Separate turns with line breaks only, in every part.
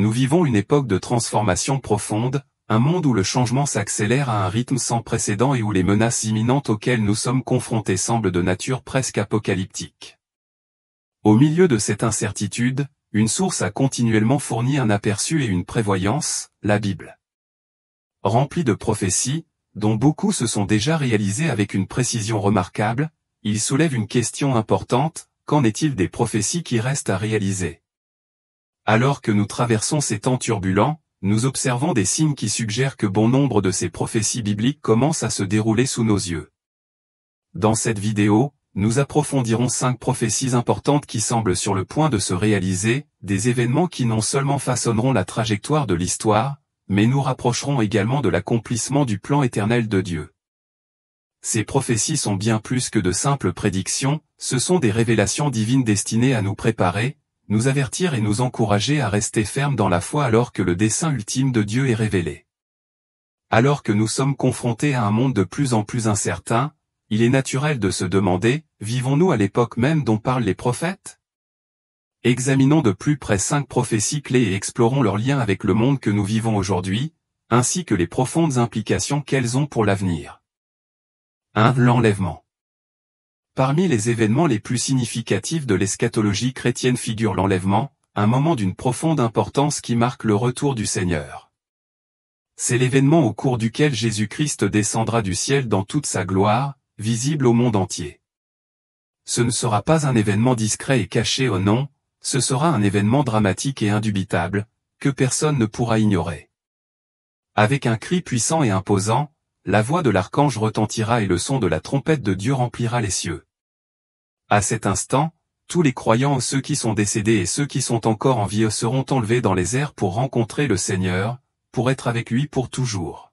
nous vivons une époque de transformation profonde, un monde où le changement s'accélère à un rythme sans précédent et où les menaces imminentes auxquelles nous sommes confrontés semblent de nature presque apocalyptique. Au milieu de cette incertitude, une source a continuellement fourni un aperçu et une prévoyance, la Bible. Remplie de prophéties, dont beaucoup se sont déjà réalisées avec une précision remarquable, il soulève une question importante, qu'en est-il des prophéties qui restent à réaliser? Alors que nous traversons ces temps turbulents, nous observons des signes qui suggèrent que bon nombre de ces prophéties bibliques commencent à se dérouler sous nos yeux. Dans cette vidéo, nous approfondirons 5 prophéties importantes qui semblent sur le point de se réaliser, des événements qui non seulement façonneront la trajectoire de l'histoire, mais nous rapprocheront également de l'accomplissement du plan éternel de Dieu. Ces prophéties sont bien plus que de simples prédictions, ce sont des révélations divines destinées à nous préparer, nous avertir et nous encourager à rester fermes dans la foi alors que le dessein ultime de Dieu est révélé. Alors que nous sommes confrontés à un monde de plus en plus incertain, il est naturel de se demander, vivons-nous à l'époque même dont parlent les prophètes? Examinons de plus près 5 prophéties clés et explorons leur lien avec le monde que nous vivons aujourd'hui, ainsi que les profondes implications qu'elles ont pour l'avenir. 1. L'enlèvement. Parmi les événements les plus significatifs de l'eschatologie chrétienne figure l'enlèvement, un moment d'une profonde importance qui marque le retour du Seigneur. C'est l'événement au cours duquel Jésus-Christ descendra du ciel dans toute sa gloire, visible au monde entier. Ce ne sera pas un événement discret et caché au non, ce sera un événement dramatique et indubitable, que personne ne pourra ignorer. Avec un cri puissant et imposant, la voix de l'archange retentira et le son de la trompette de Dieu remplira les cieux. À cet instant, tous les croyants, ceux qui sont décédés et ceux qui sont encore en vie seront enlevés dans les airs pour rencontrer le Seigneur, pour être avec lui pour toujours.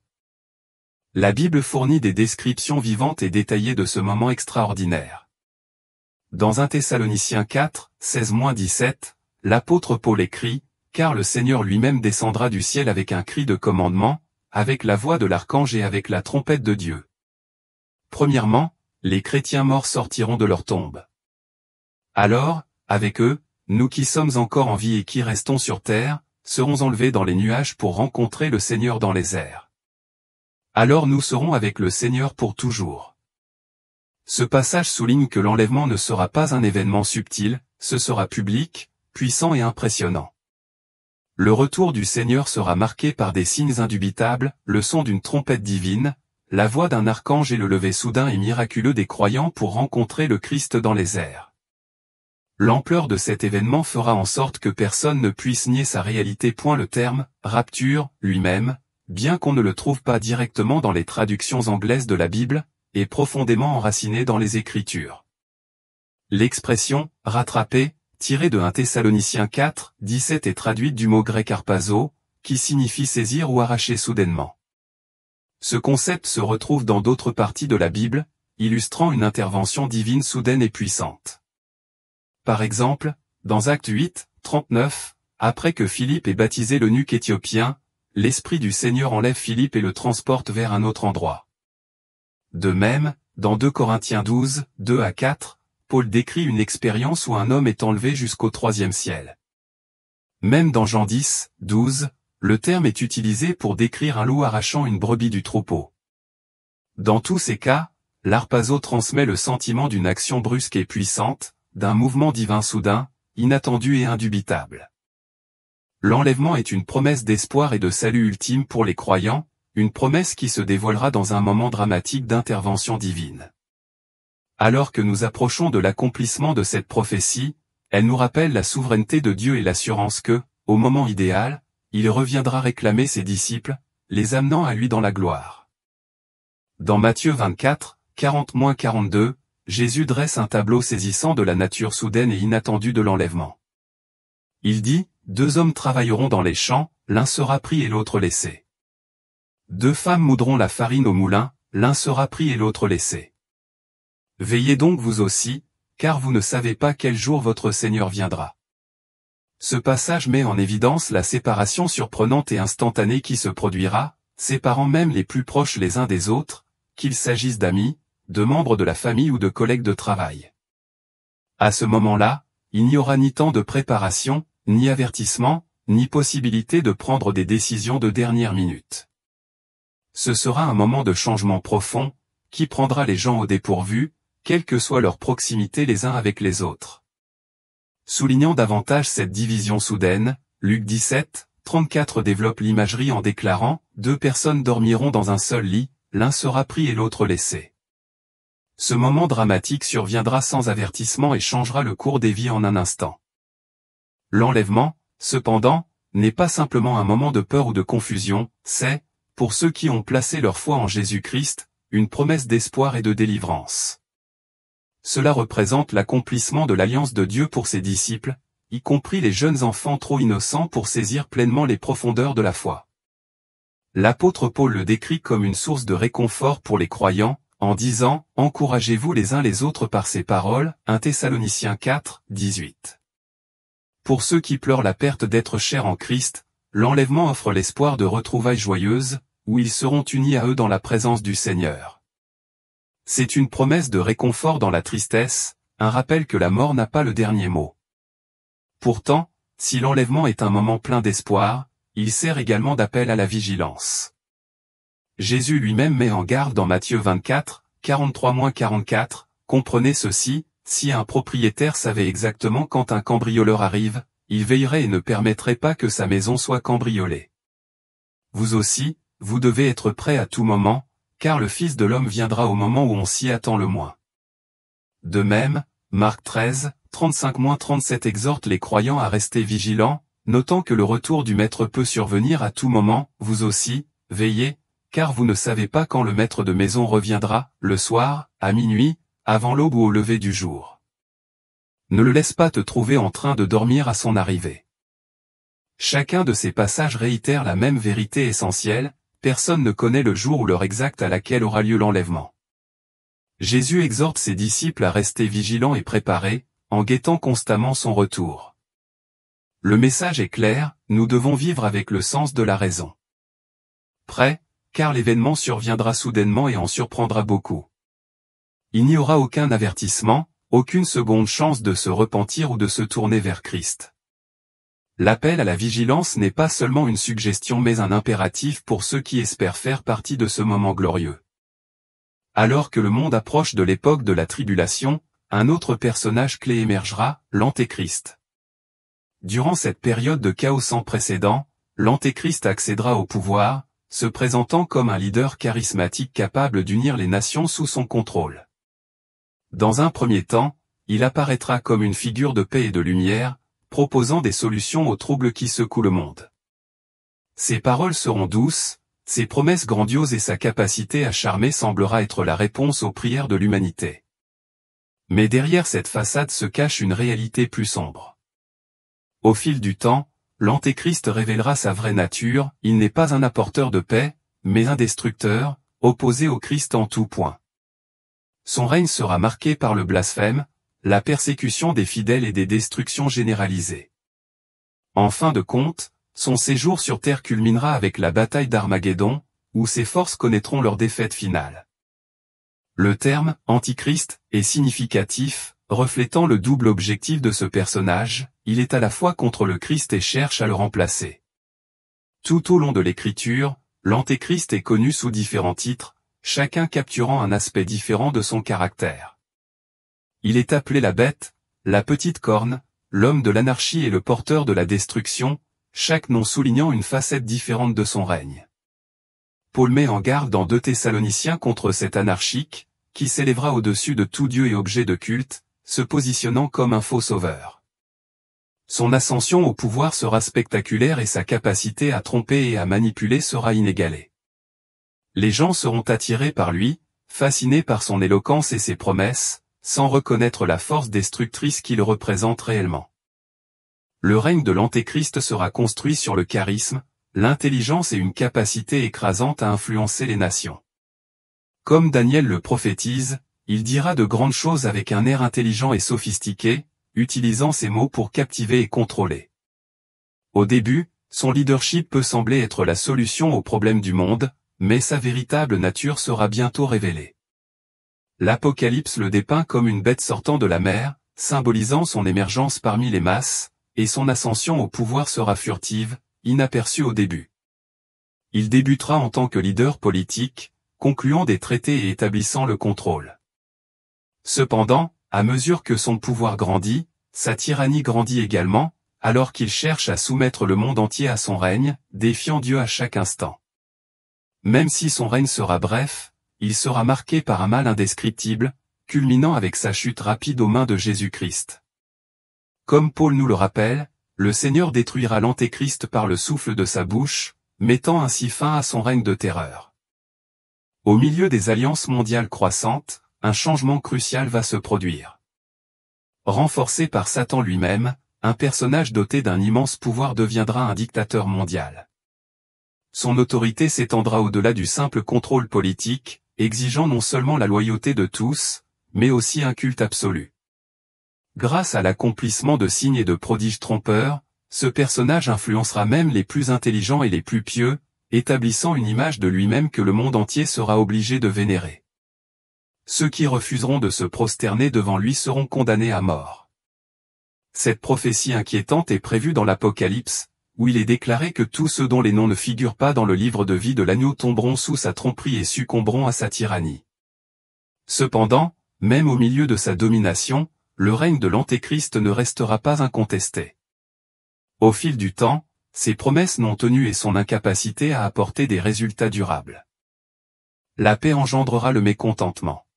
La Bible fournit des descriptions vivantes et détaillées de ce moment extraordinaire. Dans 1 Thessaloniciens 4, 16-17, l'apôtre Paul écrit, « Car le Seigneur lui-même descendra du ciel avec un cri de commandement, avec la voix de l'archange et avec la trompette de Dieu. » Premièrement, les chrétiens morts sortiront de leur tombe. Alors, avec eux, nous qui sommes encore en vie et qui restons sur terre, serons enlevés dans les nuages pour rencontrer le Seigneur dans les airs. Alors nous serons avec le Seigneur pour toujours. Ce passage souligne que l'enlèvement ne sera pas un événement subtil, ce sera public, puissant et impressionnant. Le retour du Seigneur sera marqué par des signes indubitables, le son d'une trompette divine, la voix d'un archange et le lever soudain et miraculeux des croyants pour rencontrer le Christ dans les airs. L'ampleur de cet événement fera en sorte que personne ne puisse nier sa réalité. Le terme « rapture » lui-même, bien qu'on ne le trouve pas directement dans les traductions anglaises de la Bible, est profondément enraciné dans les Écritures. L'expression « rattraper » tirée de 1 Thessaloniciens 4, 17 est traduite du mot grec harpazo, qui signifie saisir ou arracher soudainement. Ce concept se retrouve dans d'autres parties de la Bible, illustrant une intervention divine soudaine et puissante. Par exemple, dans Actes 8, 39, après que Philippe ait baptisé l'eunuque éthiopien, l'Esprit du Seigneur enlève Philippe et le transporte vers un autre endroit. De même, dans 2 Corinthiens 12, 2-4, Paul décrit une expérience où un homme est enlevé jusqu'au 3e ciel. Même dans Jean 10, 12, le terme est utilisé pour décrire un loup arrachant une brebis du troupeau. Dans tous ces cas, l'harpazo transmet le sentiment d'une action brusque et puissante, d'un mouvement divin soudain, inattendu et indubitable. L'enlèvement est une promesse d'espoir et de salut ultime pour les croyants, une promesse qui se dévoilera dans un moment dramatique d'intervention divine. Alors que nous approchons de l'accomplissement de cette prophétie, elle nous rappelle la souveraineté de Dieu et l'assurance que, au moment idéal, il reviendra réclamer ses disciples, les amenant à lui dans la gloire. Dans Matthieu 24, 40-42, Jésus dresse un tableau saisissant de la nature soudaine et inattendue de l'enlèvement. Il dit, « 2 hommes travailleront dans les champs, l'un sera pris et l'autre laissé. 2 femmes moudront la farine au moulin, l'un sera pris et l'autre laissé. Veillez donc vous aussi, car vous ne savez pas quel jour votre Seigneur viendra. » Ce passage met en évidence la séparation surprenante et instantanée qui se produira, séparant même les plus proches les uns des autres, qu'il s'agisse d'amis, de membres de la famille ou de collègues de travail. À ce moment-là, il n'y aura ni temps de préparation, ni avertissement, ni possibilité de prendre des décisions de dernière minute. Ce sera un moment de changement profond, qui prendra les gens au dépourvu, quelle que soit leur proximité les uns avec les autres. Soulignant davantage cette division soudaine, Luc 17, 34 développe l'imagerie en déclarant « Deux personnes dormiront dans un seul lit, l'un sera pris et l'autre laissé ». Ce moment dramatique surviendra sans avertissement et changera le cours des vies en un instant. L'enlèvement, cependant, n'est pas simplement un moment de peur ou de confusion, c'est, pour ceux qui ont placé leur foi en Jésus-Christ, une promesse d'espoir et de délivrance. Cela représente l'accomplissement de l'alliance de Dieu pour ses disciples, y compris les jeunes enfants trop innocents pour saisir pleinement les profondeurs de la foi. L'apôtre Paul le décrit comme une source de réconfort pour les croyants, en disant « Encouragez-vous les uns les autres par ces paroles » 1 Thessaloniciens 4, 18. Pour ceux qui pleurent la perte d'être chers en Christ, l'enlèvement offre l'espoir de retrouvailles joyeuses, où ils seront unis à eux dans la présence du Seigneur. C'est une promesse de réconfort dans la tristesse, un rappel que la mort n'a pas le dernier mot. Pourtant, si l'enlèvement est un moment plein d'espoir, il sert également d'appel à la vigilance. Jésus lui-même met en garde dans Matthieu 24, 43-44, comprenez ceci, si un propriétaire savait exactement quand un cambrioleur arrive, il veillerait et ne permettrait pas que sa maison soit cambriolée. Vous aussi, vous devez être prêts à tout moment, car le Fils de l'homme viendra au moment où on s'y attend le moins. De même, Marc 13, 35-37 exhorte les croyants à rester vigilants, notant que le retour du Maître peut survenir à tout moment, vous aussi, veillez, car vous ne savez pas quand le maître de maison reviendra, le soir, à minuit, avant l'aube ou au lever du jour. Ne le laisse pas te trouver en train de dormir à son arrivée. Chacun de ces passages réitère la même vérité essentielle, personne ne connaît le jour ou l'heure exacte à laquelle aura lieu l'enlèvement. Jésus exhorte ses disciples à rester vigilants et préparés, en guettant constamment son retour. Le message est clair, nous devons vivre avec le sens de la raison. Prêts, car l'événement surviendra soudainement et en surprendra beaucoup. Il n'y aura aucun avertissement, aucune seconde chance de se repentir ou de se tourner vers Christ. L'appel à la vigilance n'est pas seulement une suggestion mais un impératif pour ceux qui espèrent faire partie de ce moment glorieux. Alors que le monde approche de l'époque de la tribulation, un autre personnage clé émergera, l'Antéchrist. Durant cette période de chaos sans précédent, l'Antéchrist accédera au pouvoir, se présentant comme un leader charismatique capable d'unir les nations sous son contrôle. Dans un premier temps, il apparaîtra comme une figure de paix et de lumière, proposant des solutions aux troubles qui secouent le monde. Ses paroles seront douces, ses promesses grandioses et sa capacité à charmer semblera être la réponse aux prières de l'humanité. Mais derrière cette façade se cache une réalité plus sombre. Au fil du temps, l'Antéchrist révélera sa vraie nature, il n'est pas un apporteur de paix, mais un destructeur, opposé au Christ en tout point. Son règne sera marqué par le blasphème, la persécution des fidèles et des destructions généralisées. En fin de compte, son séjour sur terre culminera avec la bataille d'Armageddon, où ses forces connaîtront leur défaite finale. Le terme « Antichrist » est significatif, reflétant le double objectif de ce personnage, il est à la fois contre le Christ et cherche à le remplacer. Tout au long de l'Écriture, l'Antéchrist est connu sous différents titres, chacun capturant un aspect différent de son caractère. Il est appelé la bête, la petite corne, l'homme de l'anarchie et le porteur de la destruction, chaque nom soulignant une facette différente de son règne. Paul met en garde dans 2 Thessaloniciens contre cet anarchique, qui s'élèvera au-dessus de tout Dieu et objet de culte, se positionnant comme un faux sauveur. Son ascension au pouvoir sera spectaculaire et sa capacité à tromper et à manipuler sera inégalée. Les gens seront attirés par lui, fascinés par son éloquence et ses promesses, sans reconnaître la force destructrice qu'il représente réellement. Le règne de l'Antéchrist sera construit sur le charisme, l'intelligence et une capacité écrasante à influencer les nations. Comme Daniel le prophétise, il dira de grandes choses avec un air intelligent et sophistiqué, utilisant ses mots pour captiver et contrôler. Au début, son leadership peut sembler être la solution aux problèmes du monde, mais sa véritable nature sera bientôt révélée. L'Apocalypse le dépeint comme une bête sortant de la mer, symbolisant son émergence parmi les masses, et son ascension au pouvoir sera furtive, inaperçue au début. Il débutera en tant que leader politique, concluant des traités et établissant le contrôle. Cependant, à mesure que son pouvoir grandit, sa tyrannie grandit également, alors qu'il cherche à soumettre le monde entier à son règne, défiant Dieu à chaque instant. Même si son règne sera bref, il sera marqué par un mal indescriptible, culminant avec sa chute rapide aux mains de Jésus-Christ. Comme Paul nous le rappelle, le Seigneur détruira l'Antéchrist par le souffle de sa bouche, mettant ainsi fin à son règne de terreur. Au milieu des alliances mondiales croissantes, un changement crucial va se produire. Renforcé par Satan lui-même, un personnage doté d'un immense pouvoir deviendra un dictateur mondial. Son autorité s'étendra au-delà du simple contrôle politique, exigeant non seulement la loyauté de tous, mais aussi un culte absolu. Grâce à l'accomplissement de signes et de prodiges trompeurs, ce personnage influencera même les plus intelligents et les plus pieux, établissant une image de lui-même que le monde entier sera obligé de vénérer. Ceux qui refuseront de se prosterner devant lui seront condamnés à mort. Cette prophétie inquiétante est prévue dans l'Apocalypse, où il est déclaré que tous ceux dont les noms ne figurent pas dans le livre de vie de l'agneau tomberont sous sa tromperie et succomberont à sa tyrannie. Cependant, même au milieu de sa domination, le règne de l'Antéchrist ne restera pas incontesté. Au fil du temps, ses promesses non tenues et son incapacité à apporter des résultats durables. La paix engendrera le mécontentement.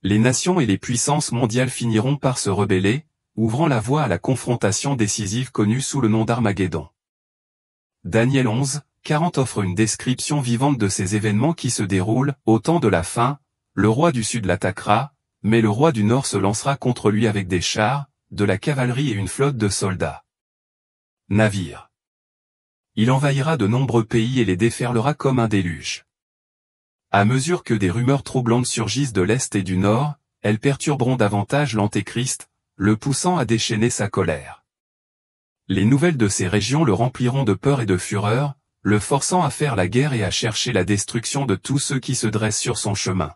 Les nations et les puissances mondiales finiront par se rebeller, ouvrant la voie à la confrontation décisive connue sous le nom d'Armageddon. Daniel 11, 40 offre une description vivante de ces événements qui se déroulent au temps de la fin. Le roi du sud l'attaquera, mais le roi du nord se lancera contre lui avec des chars, de la cavalerie et une flotte de soldats. Navires. Il envahira de nombreux pays et les déferlera comme un déluge. À mesure que des rumeurs troublantes surgissent de l'Est et du Nord, elles perturberont davantage l'Antéchrist, le poussant à déchaîner sa colère. Les nouvelles de ces régions le rempliront de peur et de fureur, le forçant à faire la guerre et à chercher la destruction de tous ceux qui se dressent sur son chemin.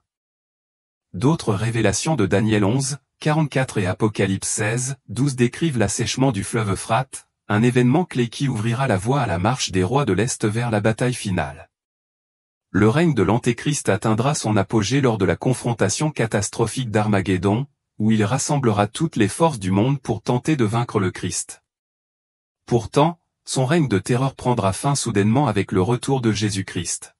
D'autres révélations de Daniel 11, 44 et Apocalypse 16, 12 décrivent l'assèchement du fleuve Euphrate, un événement clé qui ouvrira la voie à la marche des rois de l'Est vers la bataille finale. Le règne de l'Antéchrist atteindra son apogée lors de la confrontation catastrophique d'Armageddon, où il rassemblera toutes les forces du monde pour tenter de vaincre le Christ. Pourtant, son règne de terreur prendra fin soudainement avec le retour de Jésus-Christ.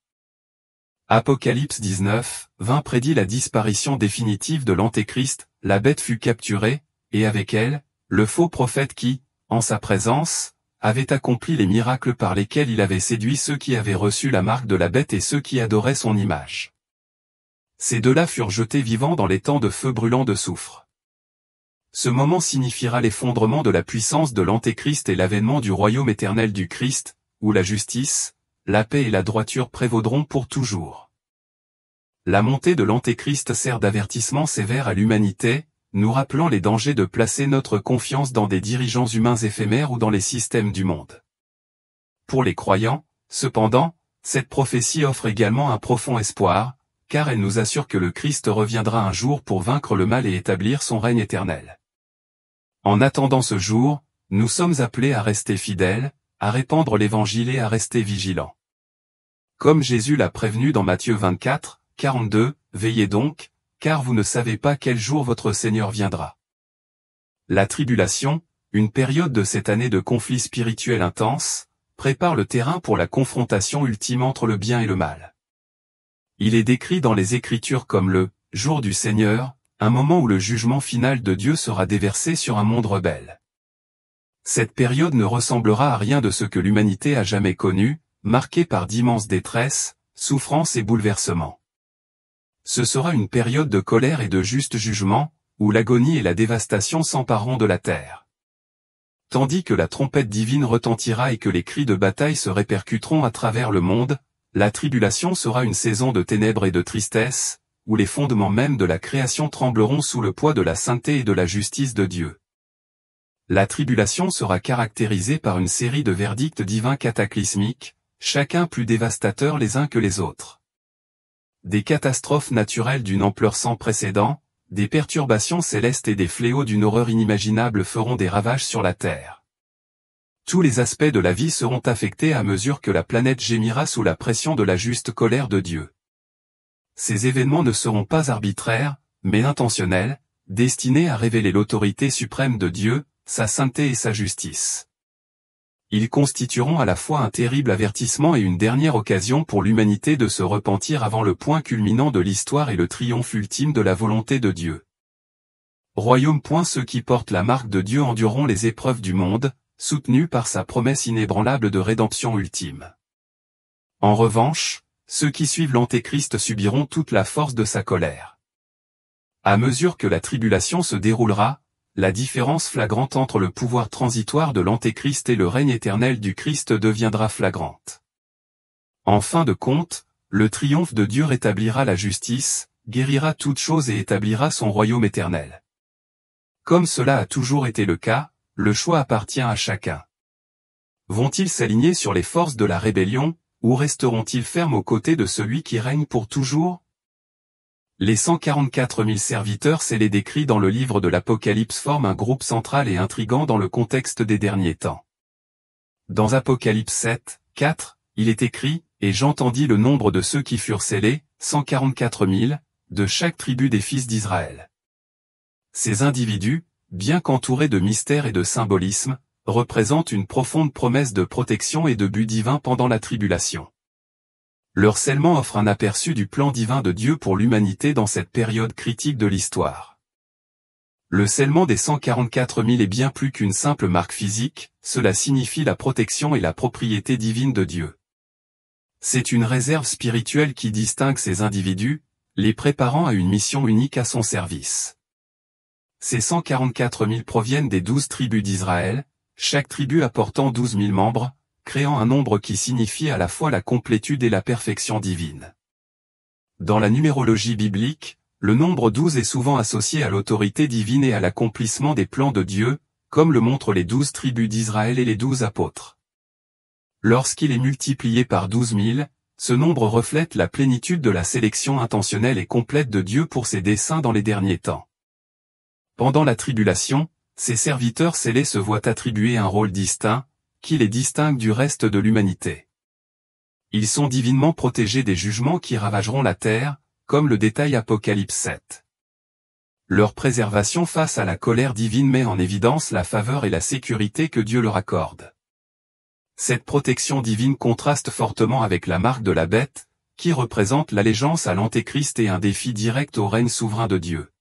Apocalypse 19, 20 prédit la disparition définitive de l'Antéchrist, la bête fut capturée, et avec elle, le faux prophète qui, en sa présence, avait accompli les miracles par lesquels il avait séduit ceux qui avaient reçu la marque de la bête et ceux qui adoraient son image. Ces deux-là furent jetés vivants dans les temps de feu brûlant de soufre. Ce moment signifiera l'effondrement de la puissance de l'Antéchrist et l'avènement du royaume éternel du Christ, où la justice, la paix et la droiture prévaudront pour toujours. La montée de l'Antéchrist sert d'avertissement sévère à l'humanité, nous rappelant les dangers de placer notre confiance dans des dirigeants humains éphémères ou dans les systèmes du monde. Pour les croyants, cependant, cette prophétie offre également un profond espoir, car elle nous assure que le Christ reviendra un jour pour vaincre le mal et établir son règne éternel. En attendant ce jour, nous sommes appelés à rester fidèles, à répandre l'Évangile et à rester vigilants. Comme Jésus l'a prévenu dans Matthieu 24, 42, veillez donc, car vous ne savez pas quel jour votre Seigneur viendra. La tribulation, une période de cette année de conflit spirituel intense, prépare le terrain pour la confrontation ultime entre le bien et le mal. Il est décrit dans les Écritures comme le « jour du Seigneur », un moment où le jugement final de Dieu sera déversé sur un monde rebelle. Cette période ne ressemblera à rien de ce que l'humanité a jamais connu, marquée par d'immenses détresses, souffrances et bouleversements. Ce sera une période de colère et de juste jugement, où l'agonie et la dévastation s'empareront de la terre. Tandis que la trompette divine retentira et que les cris de bataille se répercuteront à travers le monde, la tribulation sera une saison de ténèbres et de tristesse, où les fondements même de la création trembleront sous le poids de la sainteté et de la justice de Dieu. La tribulation sera caractérisée par une série de verdicts divins cataclysmiques, chacun plus dévastateurs les uns que les autres. Des catastrophes naturelles d'une ampleur sans précédent, des perturbations célestes et des fléaux d'une horreur inimaginable feront des ravages sur la terre. Tous les aspects de la vie seront affectés à mesure que la planète gémira sous la pression de la juste colère de Dieu. Ces événements ne seront pas arbitraires, mais intentionnels, destinés à révéler l'autorité suprême de Dieu, sa sainteté et sa justice. Ils constitueront à la fois un terrible avertissement et une dernière occasion pour l'humanité de se repentir avant le point culminant de l'histoire et le triomphe ultime de la volonté de Dieu. Royaume. Ceux qui portent la marque de Dieu endureront les épreuves du monde, soutenus par sa promesse inébranlable de rédemption ultime. En revanche, ceux qui suivent l'Antéchrist subiront toute la force de sa colère. À mesure que la tribulation se déroulera, la différence flagrante entre le pouvoir transitoire de l'Antéchrist et le règne éternel du Christ deviendra flagrante. En fin de compte, le triomphe de Dieu rétablira la justice, guérira toutes choses et établira son royaume éternel. Comme cela a toujours été le cas, le choix appartient à chacun. Vont-ils s'aligner sur les forces de la rébellion, ou resteront-ils fermes aux côtés de celui qui règne pour toujours? Les 144 000 serviteurs scellés décrits dans le livre de l'Apocalypse forment un groupe central et intrigant dans le contexte des derniers temps. Dans Apocalypse 7, 4, il est écrit, « Et j'entendis le nombre de ceux qui furent scellés, 144 000, de chaque tribu des fils d'Israël. » Ces individus, bien qu'entourés de mystères et de symbolisme, représentent une profonde promesse de protection et de but divin pendant la tribulation. Leur scellement offre un aperçu du plan divin de Dieu pour l'humanité dans cette période critique de l'histoire. Le scellement des 144 000 est bien plus qu'une simple marque physique, cela signifie la protection et la propriété divine de Dieu. C'est une réserve spirituelle qui distingue ces individus, les préparant à une mission unique à son service. Ces 144 000 proviennent des 12 tribus d'Israël, chaque tribu apportant 12 000 membres, créant un nombre qui signifie à la fois la complétude et la perfection divine. Dans la numérologie biblique, le nombre 12 est souvent associé à l'autorité divine et à l'accomplissement des plans de Dieu, comme le montrent les 12 tribus d'Israël et les 12 apôtres. Lorsqu'il est multiplié par 12 000, ce nombre reflète la plénitude de la sélection intentionnelle et complète de Dieu pour ses desseins dans les derniers temps. Pendant la tribulation, ces serviteurs scellés se voient attribuer un rôle distinct, qui les distingue du reste de l'humanité. Ils sont divinement protégés des jugements qui ravageront la terre, comme le détaille Apocalypse 7. Leur préservation face à la colère divine met en évidence la faveur et la sécurité que Dieu leur accorde. Cette protection divine contraste fortement avec la marque de la bête, qui représente l'allégeance à l'Antéchrist et un défi direct au règne souverain de Dieu.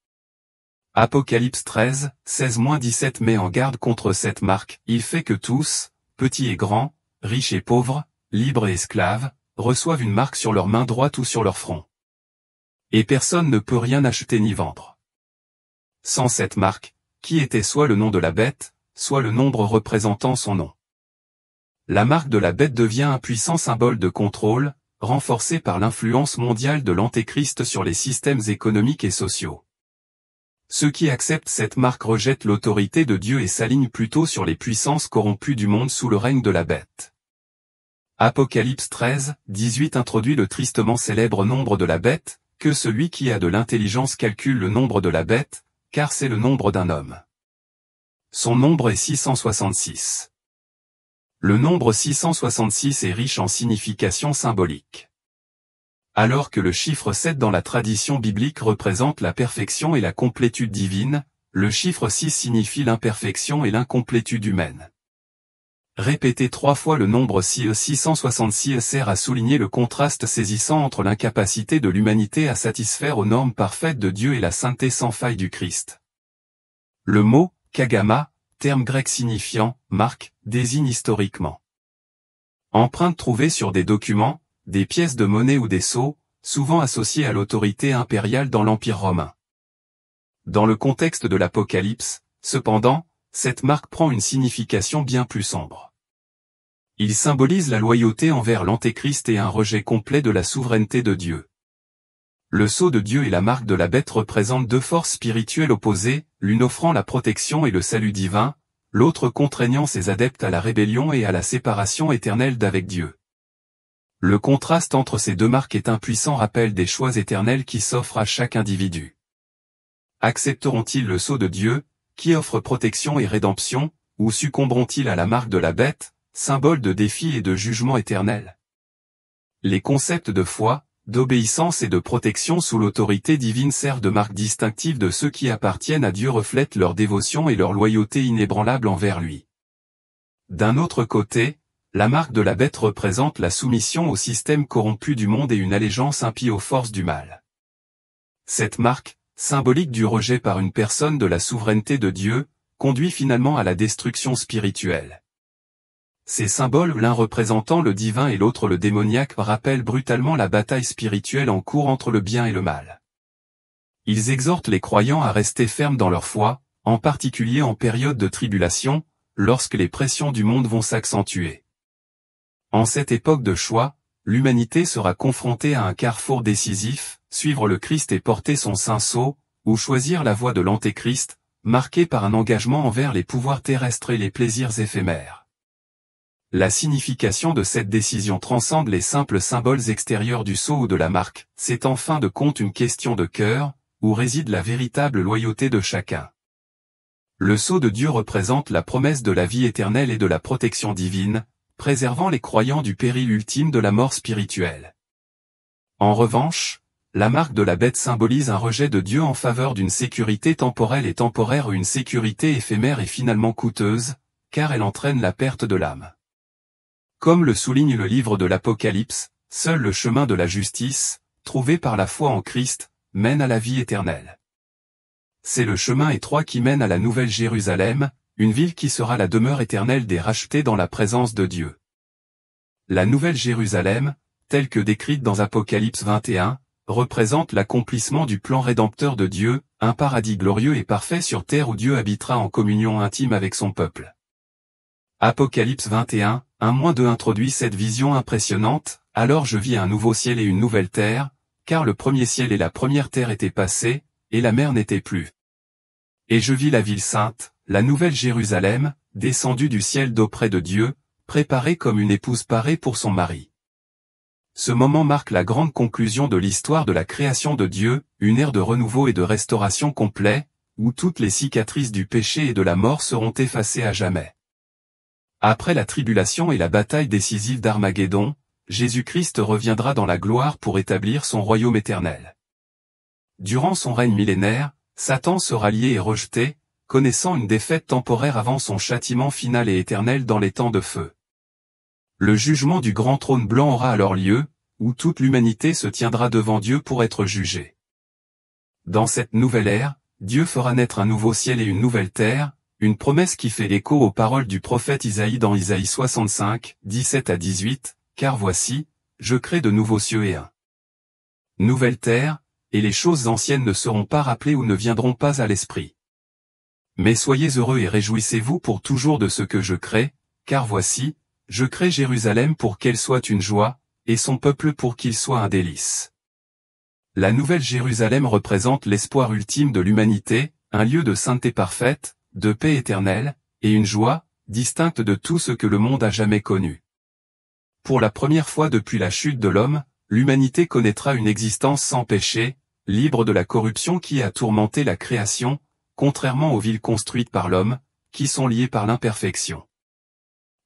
Apocalypse 13, 16-17 met en garde contre cette marque. Il fait que tous, petits et grands, riches et pauvres, libres et esclaves, reçoivent une marque sur leur main droite ou sur leur front. Et personne ne peut rien acheter ni vendre. Sans cette marque, qui était soit le nom de la bête, soit le nombre représentant son nom. La marque de la bête devient un puissant symbole de contrôle, renforcé par l'influence mondiale de l'Antéchrist sur les systèmes économiques et sociaux. Ceux qui acceptent cette marque rejettent l'autorité de Dieu et s'alignent plutôt sur les puissances corrompues du monde sous le règne de la bête. Apocalypse 13, 18 introduit le tristement célèbre nombre de la bête, que celui qui a de l'intelligence calcule le nombre de la bête, car c'est le nombre d'un homme. Son nombre est 666. Le nombre 666 est riche en significations symboliques. Alors que le chiffre 7 dans la tradition biblique représente la perfection et la complétude divine, le chiffre 6 signifie l'imperfection et l'incomplétude humaine. Répéter 3 fois le nombre 666 sert à souligner le contraste saisissant entre l'incapacité de l'humanité à satisfaire aux normes parfaites de Dieu et la sainteté sans faille du Christ. Le mot « kagama », terme grec signifiant « marque », désigne historiquement. Empreinte trouvée sur des documents, des pièces de monnaie ou des sceaux, souvent associées à l'autorité impériale dans l'Empire romain. Dans le contexte de l'Apocalypse, cependant, cette marque prend une signification bien plus sombre. Il symbolise la loyauté envers l'Antéchrist et un rejet complet de la souveraineté de Dieu. Le sceau de Dieu et la marque de la bête représentent deux forces spirituelles opposées, l'une offrant la protection et le salut divin, l'autre contraignant ses adeptes à la rébellion et à la séparation éternelle d'avec Dieu. Le contraste entre ces deux marques est un puissant rappel des choix éternels qui s'offrent à chaque individu. Accepteront-ils le sceau de Dieu, qui offre protection et rédemption, ou succomberont-ils à la marque de la bête, symbole de défi et de jugement éternel? Les concepts de foi, d'obéissance et de protection sous l'autorité divine servent de marque distinctive de ceux qui appartiennent à Dieu, reflètent leur dévotion et leur loyauté inébranlable envers lui. D'un autre côté, la marque de la bête représente la soumission au système corrompu du monde et une allégeance impie aux forces du mal. Cette marque, symbolique du rejet par une personne de la souveraineté de Dieu, conduit finalement à la destruction spirituelle. Ces symboles, l'un représentant le divin et l'autre le démoniaque, rappellent brutalement la bataille spirituelle en cours entre le bien et le mal. Ils exhortent les croyants à rester fermes dans leur foi, en particulier en période de tribulation, lorsque les pressions du monde vont s'accentuer. En cette époque de choix, l'humanité sera confrontée à un carrefour décisif, suivre le Christ et porter son saint sceau, ou choisir la voie de l'antéchrist, marquée par un engagement envers les pouvoirs terrestres et les plaisirs éphémères. La signification de cette décision transcende les simples symboles extérieurs du sceau ou de la marque, c'est en fin de compte une question de cœur, où réside la véritable loyauté de chacun. Le sceau de Dieu représente la promesse de la vie éternelle et de la protection divine, préservant les croyants du péril ultime de la mort spirituelle. En revanche, la marque de la bête symbolise un rejet de Dieu en faveur d'une sécurité temporelle et temporaire ou une sécurité éphémère et finalement coûteuse, car elle entraîne la perte de l'âme. Comme le souligne le livre de l'Apocalypse, seul le chemin de la justice, trouvé par la foi en Christ, mène à la vie éternelle. C'est le chemin étroit qui mène à la Nouvelle Jérusalem, une ville qui sera la demeure éternelle des rachetés dans la présence de Dieu. La Nouvelle Jérusalem, telle que décrite dans Apocalypse 21, représente l'accomplissement du plan rédempteur de Dieu, un paradis glorieux et parfait sur terre où Dieu habitera en communion intime avec son peuple. Apocalypse 21, 1-2 introduit cette vision impressionnante. Alors je vis un nouveau ciel et une nouvelle terre, car le premier ciel et la première terre étaient passés, et la mer n'était plus. Et je vis la ville sainte, la nouvelle Jérusalem, descendue du ciel d'auprès de Dieu, préparée comme une épouse parée pour son mari. Ce moment marque la grande conclusion de l'histoire de la création de Dieu, une ère de renouveau et de restauration complet, où toutes les cicatrices du péché et de la mort seront effacées à jamais. Après la tribulation et la bataille décisive d'Armageddon, Jésus-Christ reviendra dans la gloire pour établir son royaume éternel. Durant son règne millénaire, Satan sera lié et rejeté, connaissant une défaite temporaire avant son châtiment final et éternel dans les temps de feu. Le jugement du grand trône blanc aura alors lieu, où toute l'humanité se tiendra devant Dieu pour être jugée. Dans cette nouvelle ère, Dieu fera naître un nouveau ciel et une nouvelle terre, une promesse qui fait écho aux paroles du prophète Isaïe dans Isaïe 65, 17-18, « Car voici, je crée de nouveaux cieux et un nouvelle terre, et les choses anciennes ne seront pas rappelées ou ne viendront pas à l'esprit. Mais soyez heureux et réjouissez-vous pour toujours de ce que je crée, car voici, je crée Jérusalem pour qu'elle soit une joie, et son peuple pour qu'il soit un délice. » La nouvelle Jérusalem représente l'espoir ultime de l'humanité, un lieu de sainteté parfaite, de paix éternelle, et une joie, distincte de tout ce que le monde a jamais connu. Pour la première fois depuis la chute de l'homme, l'humanité connaîtra une existence sans péché, libre de la corruption qui a tourmenté la création, contrairement aux villes construites par l'homme, qui sont liées par l'imperfection.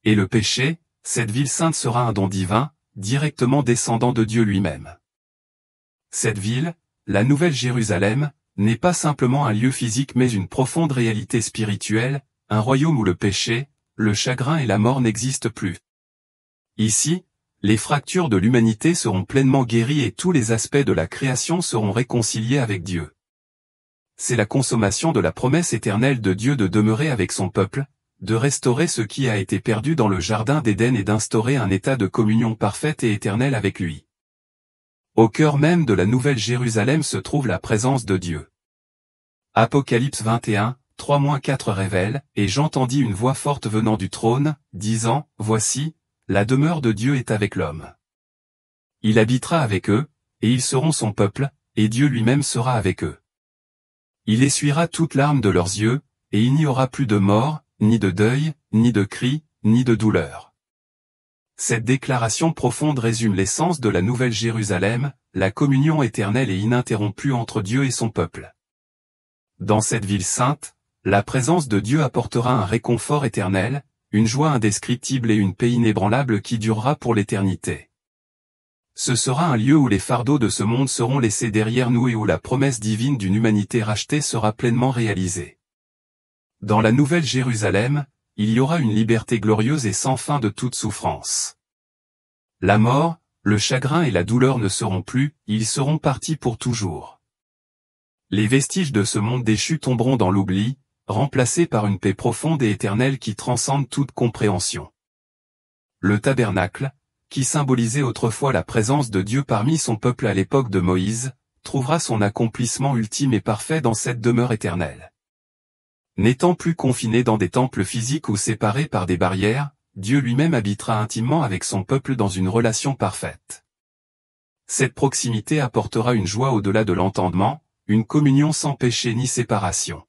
Et le péché, cette ville sainte sera un don divin, directement descendant de Dieu lui-même. Cette ville, la Nouvelle Jérusalem, n'est pas simplement un lieu physique mais une profonde réalité spirituelle, un royaume où le péché, le chagrin et la mort n'existent plus. Ici, les fractures de l'humanité seront pleinement guéries et tous les aspects de la création seront réconciliés avec Dieu. C'est la consommation de la promesse éternelle de Dieu de demeurer avec son peuple, de restaurer ce qui a été perdu dans le jardin d'Éden et d'instaurer un état de communion parfaite et éternelle avec lui. Au cœur même de la Nouvelle Jérusalem se trouve la présence de Dieu. Apocalypse 21, 3-4 révèle, « Et j'entendis une voix forte venant du trône, disant, Voici, la demeure de Dieu est avec l'homme. Il habitera avec eux, et ils seront son peuple, et Dieu lui-même sera avec eux. Il essuiera toute larme de leurs yeux, et il n'y aura plus de mort, ni de deuil, ni de cri, ni de douleur. » Cette déclaration profonde résume l'essence de la Nouvelle Jérusalem, la communion éternelle et ininterrompue entre Dieu et son peuple. Dans cette ville sainte, La présence de Dieu apportera un réconfort éternel, une joie indescriptible et une paix inébranlable qui durera pour l'éternité. Ce sera un lieu où les fardeaux de ce monde seront laissés derrière nous et où la promesse divine d'une humanité rachetée sera pleinement réalisée. Dans la Nouvelle Jérusalem, il y aura une liberté glorieuse et sans fin de toute souffrance. La mort, le chagrin et la douleur ne seront plus, ils seront partis pour toujours. Les vestiges de ce monde déchu tomberont dans l'oubli, remplacés par une paix profonde et éternelle qui transcende toute compréhension. Le tabernacle, qui symbolisait autrefois la présence de Dieu parmi son peuple à l'époque de Moïse, trouvera son accomplissement ultime et parfait dans cette demeure éternelle. N'étant plus confiné dans des temples physiques ou séparé par des barrières, Dieu lui-même habitera intimement avec son peuple dans une relation parfaite. Cette proximité apportera une joie au-delà de l'entendement, une communion sans péché ni séparation.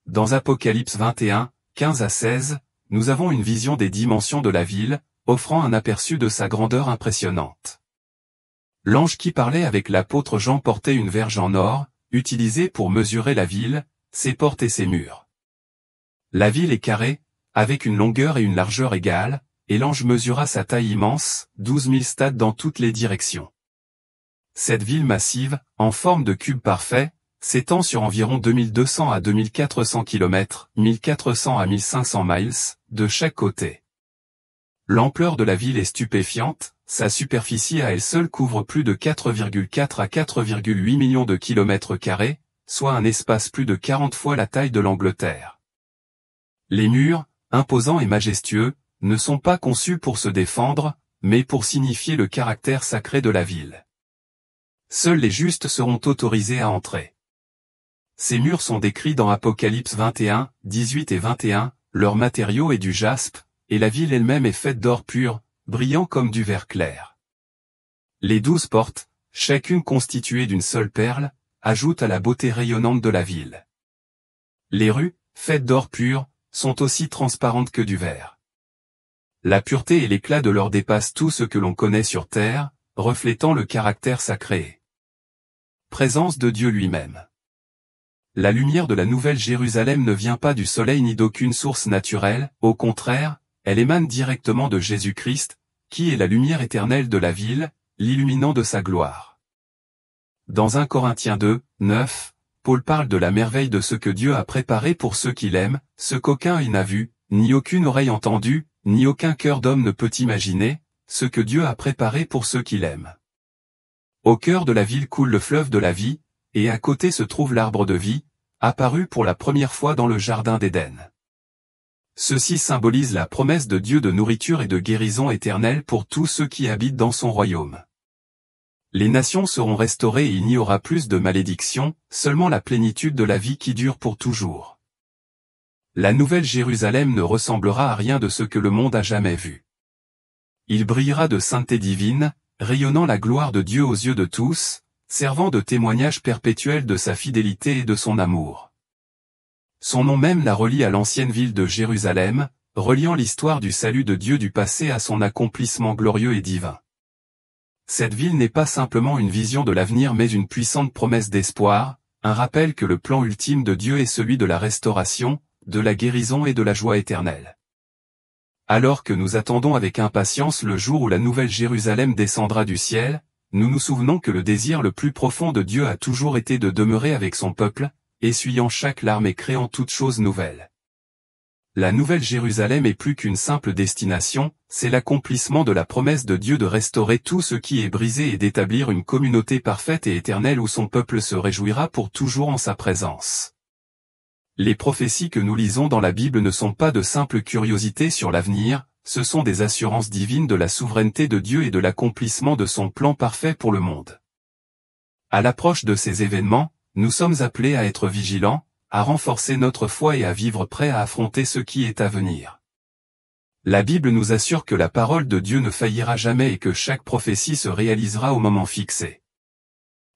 Dans Apocalypse 21, 15 à 16, nous avons une vision des dimensions de la ville, offrant un aperçu de sa grandeur impressionnante. L'ange qui parlait avec l'apôtre Jean portait une verge en or, utilisée pour mesurer la ville, ses portes et ses murs. La ville est carrée, avec une longueur et une largeur égales, et l'ange mesura sa taille immense, 12 000 stades dans toutes les directions. Cette ville massive, en forme de cube parfait, s'étend sur environ 2200 à 2400 km, 1400 à 1500 miles, de chaque côté. L'ampleur de la ville est stupéfiante, sa superficie à elle seule couvre plus de 4,4 à 4,8 millions de kilomètres carrés, soit un espace plus de 40 fois la taille de l'Angleterre. Les murs, imposants et majestueux, ne sont pas conçus pour se défendre, mais pour signifier le caractère sacré de la ville. Seuls les justes seront autorisés à entrer. Ces murs sont décrits dans Apocalypse 21, 18 et 21, leur matériau est du jaspe, et la ville elle-même est faite d'or pur, brillant comme du verre clair. Les 12 portes, chacune constituée d'une seule perle, ajoutent à la beauté rayonnante de la ville. Les rues, faites d'or pur, sont aussi transparentes que du verre. La pureté et l'éclat de l'or dépassent tout ce que l'on connaît sur terre, reflétant le caractère sacré. Présence de Dieu lui-même. La lumière de la Nouvelle Jérusalem ne vient pas du soleil ni d'aucune source naturelle, au contraire, elle émane directement de Jésus-Christ, qui est la lumière éternelle de la ville, l'illuminant de sa gloire. Dans 1 Corinthiens 2, 9, Paul parle de la merveille de ce que Dieu a préparé pour ceux qui l'aiment, ce qu'aucun œil n'a vu, ni aucune oreille entendu, ni aucun cœur d'homme ne peut imaginer, ce que Dieu a préparé pour ceux qui l'aiment. Au cœur de la ville coule le fleuve de la vie, et à côté se trouve l'arbre de vie, apparu pour la première fois dans le jardin d'Éden. Ceci symbolise la promesse de Dieu de nourriture et de guérison éternelle pour tous ceux qui habitent dans son royaume. Les nations seront restaurées et il n'y aura plus de malédiction, seulement la plénitude de la vie qui dure pour toujours. La Nouvelle Jérusalem ne ressemblera à rien de ce que le monde a jamais vu. Il brillera de sainteté divine, rayonnant la gloire de Dieu aux yeux de tous, servant de témoignage perpétuel de sa fidélité et de son amour. Son nom même la relie à l'ancienne ville de Jérusalem, reliant l'histoire du salut de Dieu du passé à son accomplissement glorieux et divin. Cette ville n'est pas simplement une vision de l'avenir mais une puissante promesse d'espoir, un rappel que le plan ultime de Dieu est celui de la restauration, de la guérison et de la joie éternelle. Alors que nous attendons avec impatience le jour où la Nouvelle Jérusalem descendra du ciel, nous nous souvenons que le désir le plus profond de Dieu a toujours été de demeurer avec son peuple, essuyant chaque larme et créant toutes choses nouvelles. La Nouvelle Jérusalem est plus qu'une simple destination, c'est l'accomplissement de la promesse de Dieu de restaurer tout ce qui est brisé et d'établir une communauté parfaite et éternelle où son peuple se réjouira pour toujours en sa présence. Les prophéties que nous lisons dans la Bible ne sont pas de simples curiosités sur l'avenir, ce sont des assurances divines de la souveraineté de Dieu et de l'accomplissement de son plan parfait pour le monde. À l'approche de ces événements, nous sommes appelés à être vigilants, à renforcer notre foi et à vivre prêts à affronter ce qui est à venir. La Bible nous assure que la parole de Dieu ne faillira jamais et que chaque prophétie se réalisera au moment fixé.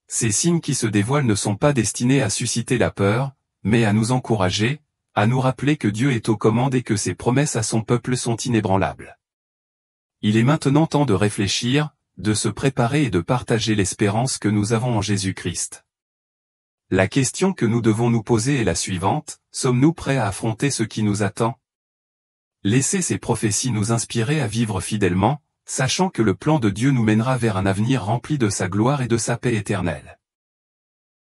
Ces signes qui se dévoilent ne sont pas destinés à susciter la peur, mais à nous encourager, à nous rappeler que Dieu est aux commandes et que ses promesses à son peuple sont inébranlables. Il est maintenant temps de réfléchir, de se préparer et de partager l'espérance que nous avons en Jésus-Christ. La question que nous devons nous poser est la suivante: sommes-nous prêts à affronter ce qui nous attend? Laissez ces prophéties nous inspirer à vivre fidèlement, sachant que le plan de Dieu nous mènera vers un avenir rempli de sa gloire et de sa paix éternelle.